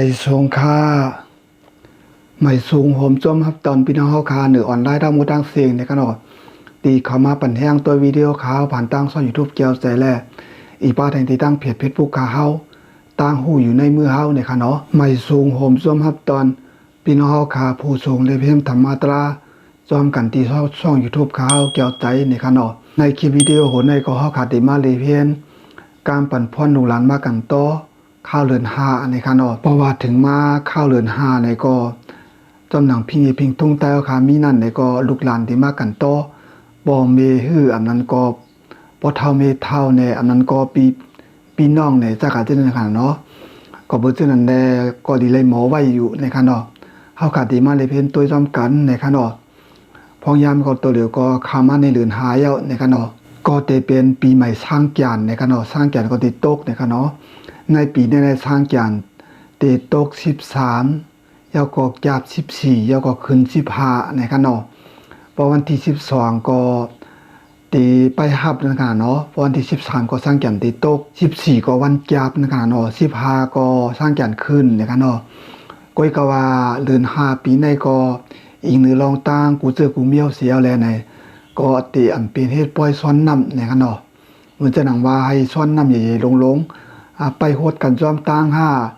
ไม่สูงค่าไม่สูงโหมจมครับตอนพี่น้องเฮาคาเหนือออนไลน์ทั้งหมดทั้งเสียงในขณะตีเข้ามาปั่นแห้งตัววิดีโอข่าวผ่านตั้งช่อง YouTube เกี่ยวใจแลอีป้าแทงที่ตั้งเพจFacebook คาเฮาตั้งหูอยู่ในมือเฮาในขณะไม่สูงโหมจมครับตอนพี่น้องเฮาคาผู้สูงเลยเพิ่มธรรมาตราจอมกันตีช่อง YouTube คาเฮาเกี่ยวใจในขณะในคลิปวิดีโอโหในก็เฮาขาดได้มาเลยเพียนการปั่นพ่อนลูกหลานมากันโตข้าวเรือน5ในขณะเพราะว่าถึงมาข้าวเรือน5ในก็จำหนังพิงทุ่งใต้ค่ะมีนั่นในก็ลูกหลานที่มากันโตบ่มีฮื้ออันนั้นก็บ่เท่ามีเท่าในอันนั้นก็ปีน้องในจักอาจจะในขณะเนาะก็บ่ฉะนั้นแลก็ดีเลยหมอไว้อยู่ในขณะเฮาขาดดีมาเลยเพิ่นตัวจอมกันในขณะพองยามก็ตัวเดียวก็เข้ามาในเรือนหาแล้วในขณะก็จะเป็นปีใหม่สร้างแก่นในขณะสร้างแก่นก็ติดตกในขณะในปีนี้ในสร้างแก่นติดตก13ยาวก็ยาบ14ยาวก็ขึ้น15ในขณะพอวันที่12ก็ตีไปฮับในขณะเนาะพอวันที่13ก็สร้างแก่นติดตก14ก็วันยาบในขณะเนาะ15ก็สร้างแก่นขึ้นในขณะก้อยก็ว่าเดือน5ปีในก็อีก1รองตางกูเจอกูเมียวเสียแล้วในก็ติอันเป็นเฮ็ดปล่อยซ้อนน้ำในขณะเหมือนจะหนังว่าให้ซ้อนน้ำใหญ่ๆลงไปโหดกันจอมตาง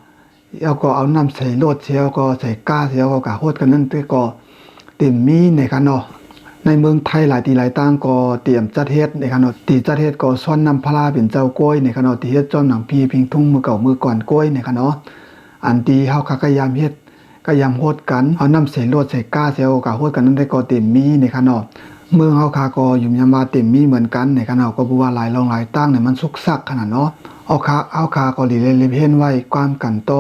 5แล้วก็เอาน้ำใส่โลดเสียก็ใส่ก้าเสียก็กะโหดกันนั่นก็เต็มมีในขณะในเมืองไทยหลายตีหลายต่างก็เตรียมจัดเฮ็ดในขณะตีจัดเฮ็ดก็ซ้อนน้ำพลาเป็นเจ้ากล้วยในขณะที่เฮ็ดจอมหนังพิงทุ่งมือเก่ามือก่อนกล้วยในขณะอันตีเฮาก็ยามเฮ็ดก็ยามโหดกันเอาน้ำใส่โลดใส่ก้าเสียก็กะโหดกันนั่นก็เต็มมีในขณะเมืองเฮาก็อยู่ยามมาเต็มมีเหมือนกันในขณะก็บ่ว่าหลายรองหลายตั้งเนี่ยมันสุกซักขนาดเนาะเอาคาก็ดีเลยเห็นไว้ความกันโต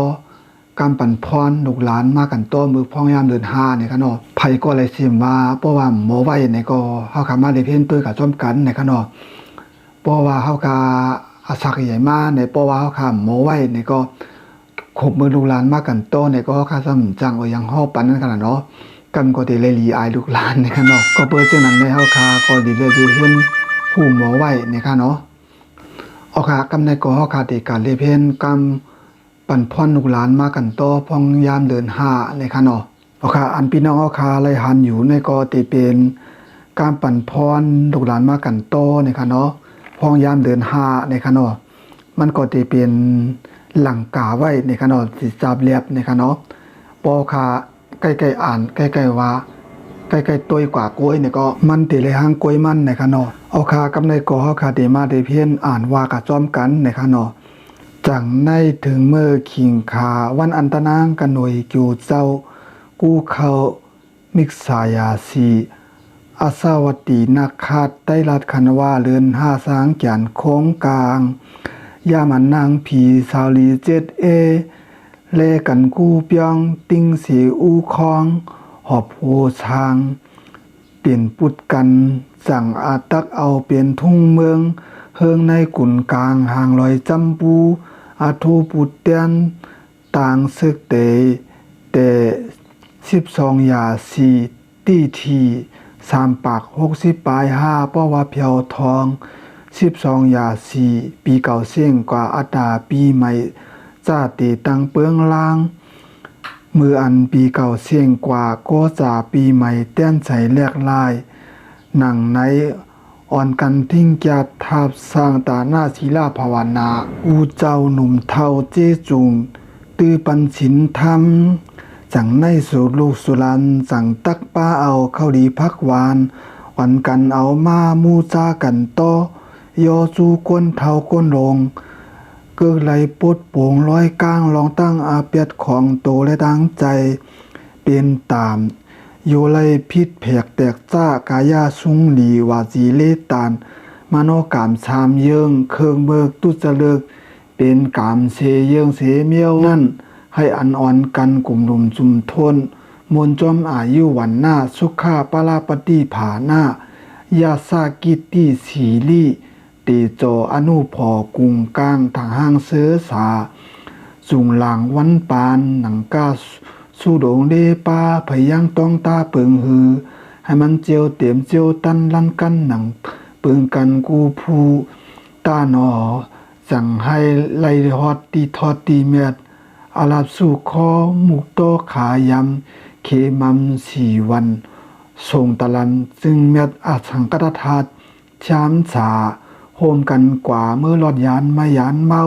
การปั่นพรลูกหลานมากันโตมือพ้องยามเดือน5ในขณะไผก็เลยสิว่าเพราะว่าหมอไว้ในก็เฮาคามาได้เพิ่นตัวกับจอมกันในขณะเพราะว่าเฮาคาอาศักใหญ่มาในเพราะว่าเฮาคาหมอไว้ในก็ขบมือลูกหลานมากันโตในก็เฮาคาซ้ำจังอย่างเฮาปั่นนั่นขนาดเนาะกันก็ได้เลยลีอายลูกหลานในขณะก็เปิดจังนั้นในเฮาคาก็ดีเลยเห็นผู้หมอไว้ในขณะเนาะเอาค่ะกำในก็เฮาคาได้การเลยเพิ่นกำปั่นพ่อนลูกหลานมากันต่อพองยามเดือน5ในค่ะเนาะเอาค่ะอันพี่น้องเอาค่ะไล่หันอยู่ในก็ติเป็นการปั่นพรลูกหลานมากันต่อในค่ะเนาะพองยามเดือน5ในค่ะเนาะมันก็ติเป็นหลังกาไว้ในค่ะเนาะสิจับเรียบในค่ะเนาะปอค่ะใกล้ๆอ่านใกล้ๆว่าใกล้ๆตัวกว่ากล้วยเนี่ยก็มันติเลยหางกล้วยมันในค่ะเนาะเอาค่ะกำในก็เฮาค่ะได้มาได้เพียนอ่านว่ากะจ้อมกันในค่ะเนาะจังในถึงเมื่อขิงขาวันอันตนางกันหน่วยจูเจ้ากู้เขามิกษายาสีอาสาวัตีนักคาดได้รัดคันว่าเรือน5สางแก่นโค้งกลางยามันนางผีสาวลี7เลกันกู้เปียงติงสีอูคองหอบโหช้างเปลี่ยนปุดกันสั่งอาตักเอาเปลี่ยนทุ่งเมืองเฮิงในกุ่นกลางห่างลอยจำปูอาทูปุดเตียนต่างซึกแต่12ยา4ตีที3ปาก60ปลาย5ป้อว่าเพียวทอง12ยา4ปีเก่าเสี่ยงกว่าอัตราปีใหม่จ้าตีตังเปื้องล่างมืออันปีเก่าเสี่ยงกว่าก็จ่าปีใหม่เต้นใส่แลกลายหนังในอ่อนกันทิ้งจัดทาบสร้างตาหน้าศิลาภาวนาอูเจ้าหนุ่มเทาเจจุงตื้อปันฉินธรรมจังในสู่ลูกสุรันจังตักป้าเอาเข้าดีพักหวานอ่อนกันเอามามูจากันโตยอจูก้นเทาก้นลงเกิดไหลปดโป่งร้อยก้างลองตั้งอาเปียดของโตและตั้งใจเป็นตามโยไลพิษแผกแตกจ้ากายาสุงหลีวาจีเลตานมโนกามชามเยิงเคิงเบิกตุจะเลิกเป็นกามเสเยิงเสเมียวนั่นให้อันอ่อนกันกลุ่มหนุ่มจุมทนมนจอมอายุวันหน้าสุขาปลาปฏิผาหน้ายาสากิติสีลีตีโจอนุพอกุงกลางทางห้างเสือสาสุงหลังวันปานหนังกาสู้โดงเดปาพยังต้องตาเปิงหือให้มันเจียวเต็มเจียวตันลั่นกันหนังเปิงกันกูผู้ตาหนอสั่งให้ไล่ฮอดตีทอดตีเม็ด อาลาบสู่คอมุกโตขายำเคมัมสีวันทรงตะลันจึงเม็ดอาสังกตธาตุชามสาโฮมกันกว่าเมื่อรอดยานมายานเมา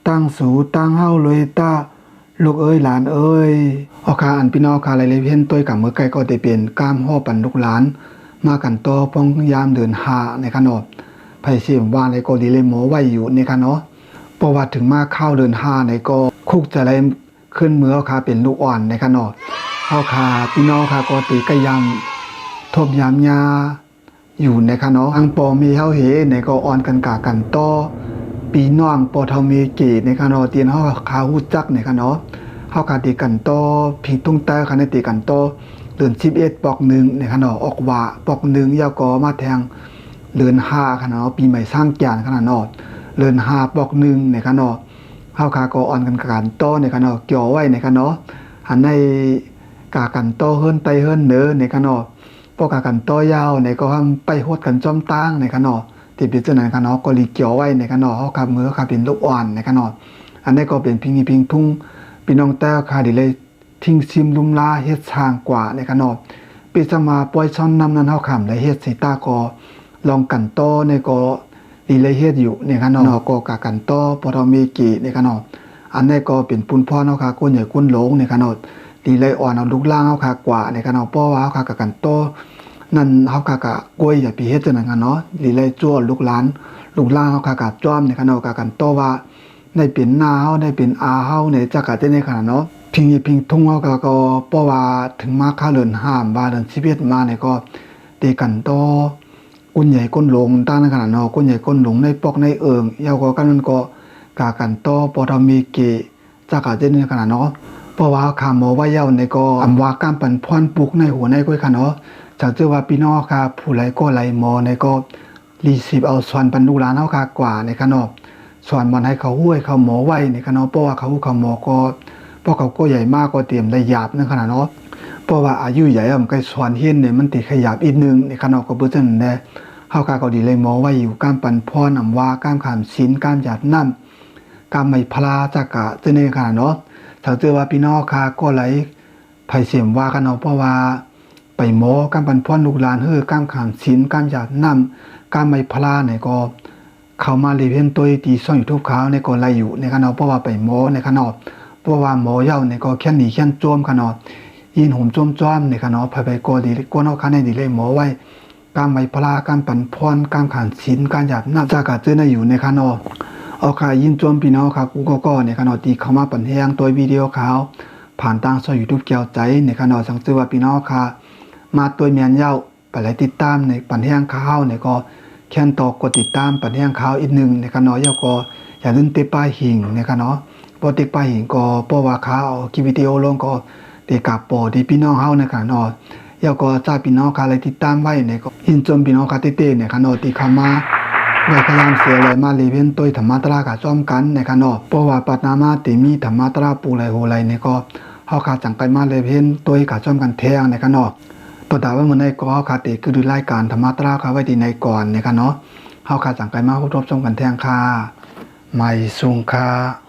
ตั้งสูตั้งเฮาเลยตาลูกเอ้ยหลานเอ้ยอคาอันพี่น้องคาไรเลยเพี้ยนตัวกับเมื่อไกลก็ได้เปลี่ยนก้ามห่อปันลูกหลานมากันต่อป้องยามเดินหาในขนมไผ่เสียมว่าในก็ดีเลยหมอไว้อยู่ในขนมประวัติถึงมาเข้าเดินหาในก็คุกจะไรขึ้นเมื่อคาเป็นลูกอ่อนในขนมเอาคาพี่น้องคาก็ตีกยำทบยามยาอยู่ในขนมอังปอมีเฮาเหในก็อ่อนกันกากันต่อปีน้องปอทอมีเกในขนมเตียนเฮาคาหูจักในขนมเฮาคาตีกันต่อพิงตุ้งแต่คาในตีกันต่อเดือน11ปอกหนึ่งในขนมออกว่าปอกหนึ่งยาวก็มาแทงเดือน5ขนมปีใหม่สร้างจานขนาดนอดเดือน5ปอกหนึ่งในขนมเฮาคาก็อ่อนกันกันต่อในขนมเกี่ยวไว้ในขนมอันในกากันต่อเฮิรนไตเฮิรนเนอในขนมปอกกันต่อยาวในก็ทำไปโหดกันจอมตั้งในขนมที่เป็นจังนั้นขนมก็ลีเกี่ยวไว้ในขนมเฮาคามือคาเป็นลูกอ่อนในขนมอันนี้ก็เป็นพิงทุ่งพี่น้องแต่คาดิเลยทิ้งซิมลุมลาเฮ็ดทางกว่าในขนมปีสมาปล่อยช่อนนำนั้นเฮาขำและเฮ็ดสิตาก็ลองกันต่อในก็ดีเลยเฮ็ดอยู่ในขนมก็กากันต่อปตมีกี่ในขนมอันนี้ก็เป็นปุ้นพ่อเฮาคาก้นใหญ่ก้นหลงในขนมดีเลยอ่อนเอาลูกล่างเฮาคากว่าในขนมเพราะว่าเฮาคากกันต่อนั่นเฮากะกล้วยอย่าไปเฮ็ดจังนั้นกันเนาะดีเลยจ้วลูกหลานลูกล่างเฮากะจ้อมในขนมกะกันต่อว่าได้เป็นหน้าเฮาได้เป็นอาเฮาในจักกะในขนาดเนาะพิงทุ่งเฮาก็เพราะว่าถึงมาค่าเรือนห้ามว่าเดือน11มาเนี่ยก็ตีกันต่อก้นใหญ่ก้นหลงตั้งในขนาดเนาะก้นใหญ่ก้นหลงในปอกในเอิงยาวก็กันมันก็กากันต่อปอทมีเกจักกะในขนาดเนาะเพราะว่าคาหมอว่าเย้าในก็อำว่าการปั่นพรปลูกในหัวในก้อยค่ะเนาะจากเจอว่าพี่น้องค่ะผู้ไหลก็ไหลหมอในก็รีสิบเอาสอนปันลูกหลานเฮาค่ะกว่าในขนมสอนมันให้เขาห้วยเขาหมอไว้ในขนมเพราะว่าเขาหมอก็เพราะเขาก็ใหญ่มากก็เตรียมได้หยาบในขนาดเนาะเพราะว่าอายุใหญ่มันก็สอนเฮียนเนี่ยมันติขยับอีกนึงในขนมก็เบิ่ซั่นแน่เฮาค่ะก็ดีเลยหมอไว้อยู่การปั่นพรอำว่าการขามศีลการหยาดน้ำการไม่พลาจักกะจะในขนาดเนาะจากเจอว่าพี่น้องค่ะก็ไหลไผเสียมว่ากันเนาะเพราะว่าไปหมอการปั่นพรลูกหลานการขามศีลการหยาดน้ำการไม่พลาเนี่ยก็เข้ามารีเวนตัวตีซ่อนอยู่ทุกคราวในก็ไล่อยู่ในขนมเพราะว่าไปหมอในขนมเพราะว่าหมอเย้าในก็แค่หนีแค่โจมขนมยินหุ่มโจมจ้อมในขนมไปก็ดีก็นอกคันในดีเลยหมอไว้การไม่พลาการปั่นพรการขานศีลการหยาดน้ำจากกะเจอในอยู่ในขนมเอาค่ะยินโจมพี่น้องค่ะกูก็ในขนมตีเข้ามาปั่นแห้งตัววิดีโอข่าวผ่านทางช่อง YouTube แก้วใจในขนมสังเกตว่าพี่น้องค่ะมาตัวเมียนเย้าไปไล่ติดตามในปั่นแห้งข่าวในก็แค่นต่อกดติดตามปั่นแห้งข่าวอีกหนึ่งในขนมเย้าก็อย่าลืมติดป้ายหิ่งในขนมพอติดป้ายหิ่งก็เพราะว่าข่าวคลิปวิดีโอลงก็ติดกับโปรที่พี่น้องเฮาในขนมเย้าก็จ้าพี่น้องค่ะไล่ติดตามไว้ในก็ยินจมพี่น้องค่ะเต้ๆในขนมตีเข้ามาไว้พยายามเสียเลยมารีเวนตัวธรรมะตรากะจ้อมกันในขนมเพราะว่าปัตนามาติมีธรรมะตราปูไหลโหไหลในก็เฮาขาจังไปมาเลยเพิ่นตัวกะจ้อมกันแทงในขนมตัวดาว่ามื้อในก็เฮาขาติคือดูรายการธรรมะตราค่ะไว้ที่ในก่อนในขนมเฮาขาจังไปมาพบชมกันแทงค่ะไม่สุงค่ะ